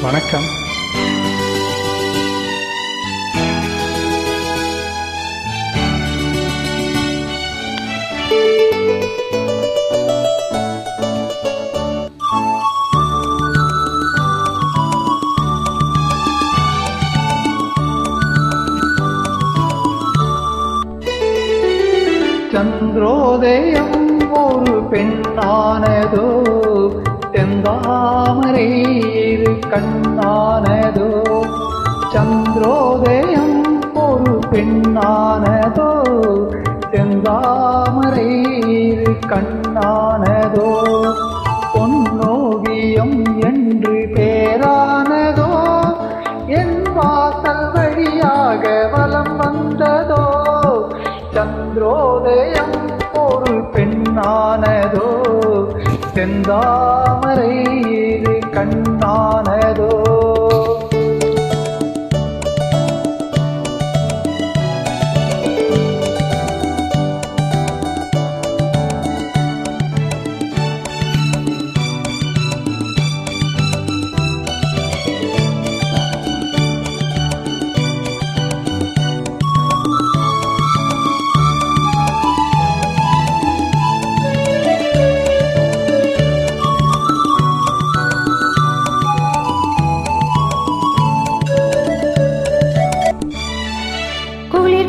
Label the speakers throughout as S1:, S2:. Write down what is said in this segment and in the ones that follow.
S1: வணக்கம். சந்திரோதயம் ஒரு பெண்ணானதோ, செந்தாமரை இரு கண்ணானதோ. சந்திரோதயம் ஒரு பெண்ணானதோ, செந்தாமரை இரு கண்ணானதோ. பொன்னோவியம் என்று பேரானதோ, என் வாசல் வழியாக வலம் வந்ததோ. சந்திரோதயம் ஒரு பெண்ணானதோ, செந்தாமரை இரு கண்ணானதோ.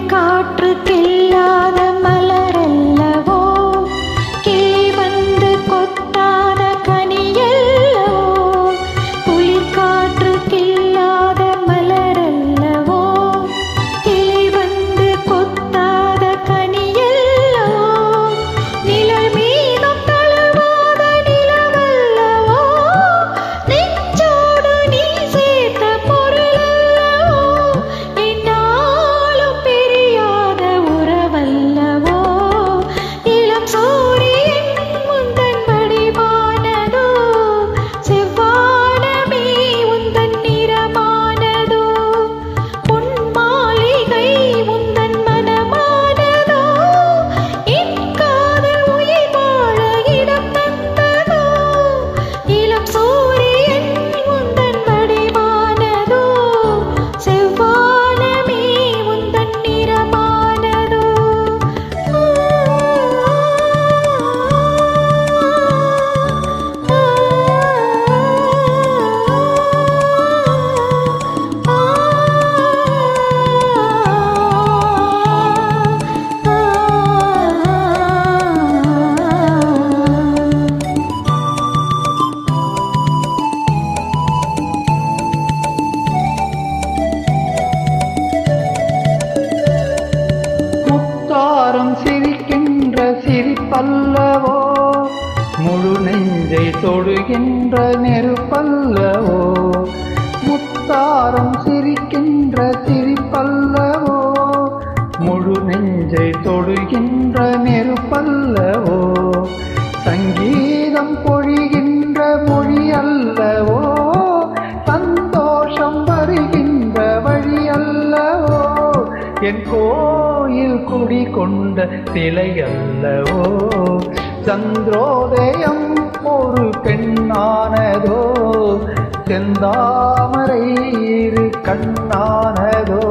S2: காற்று கில்லாத மலரல்லவோ, கிளி வந்து கொத்தாத கனியல்லவோ. குளிர் காற்று கில்லாத மலரல்லவோ, கிளி வந்து கொத்தாத கனியல்லவோ. நிழல் மீதும் தழுவாத நிலவல்லவோ, நெஞ்சோடு நீ சேர்த்த பொருளல்லவோ. என்னாலும் உறவல்லவோ, இளம் சூரியன் உந்தன் வடிவானதோ, செவ்வானமே உந்தன் நிறமானதோ. பொன் மாளிகை உந்தன் மனமானதோ, என் காதல் உயிர் வாழ இடம் தந்ததோ. இளம் சூரியன் உந்தன் வடிவானதோ, செவ்வானமே உந்தன் நிறமானதோ.
S1: முத்தாரம் சிரிக்கின்ற சிரிப்பல்லவோ, முழு நெஞ்சை தொடுகின்ற நெருப்பல்லவோ. முத்தாரம் சிரிக்கின்ற சிரிப்பல்லவோ, முழு நெஞ்சை தொடுகின்ற நெருப்பல்லவோ. சங்கீதம் பொழிகின்ற மொழி அல்லவோ, சந்தோஷம் வருகின்ற வழி அல்லவோ. என் கோயில் குடி கொண்ட சிலை அல்லவோ. சந்திரோதயம் ஒரு பெண்ணானதோ, செந்தாமரை இரு கண்ணானதோ.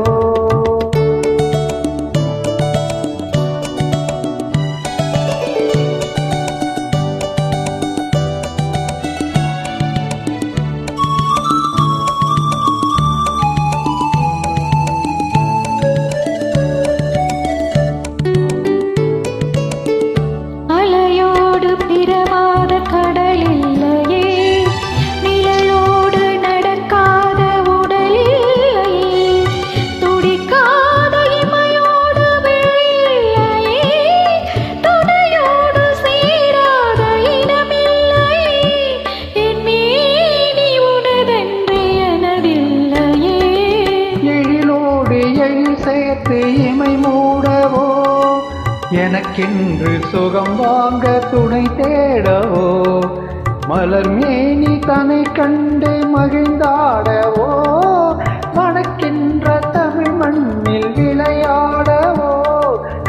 S2: அலையோடு பிறவாத கடல் இல்லையே, நிழலோடு நடக்காத உடல் இல்லையே. துடிக்காத இமையோடு விழில்லையே, துணையோடு சேராத இனமில்லையே. என் மேனி உனதென்று எனதில்லையே.
S1: எழிலோடு எழில் சேர்த்து இமை மூடவோ, எனக்கென்று சுகம் வாங்க துணை தேடவோ. மலர் மேனி தன்னை கண்டு மகிழ்ந்தாடவோ, மணக்கின்ற தமிழ் மண்ணில் விளையாடவோ.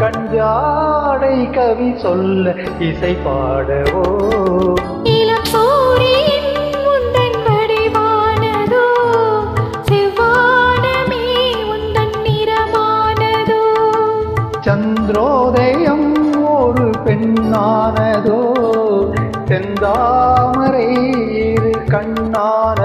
S1: கஞ்சாடை கவி சொல்ல இசை பாடவோ.
S2: இளம் சூரியன் உந்தன் வடிவானதோ,
S1: பெண்ணானதோ செந்தாமரை இரு கண்ணானதோ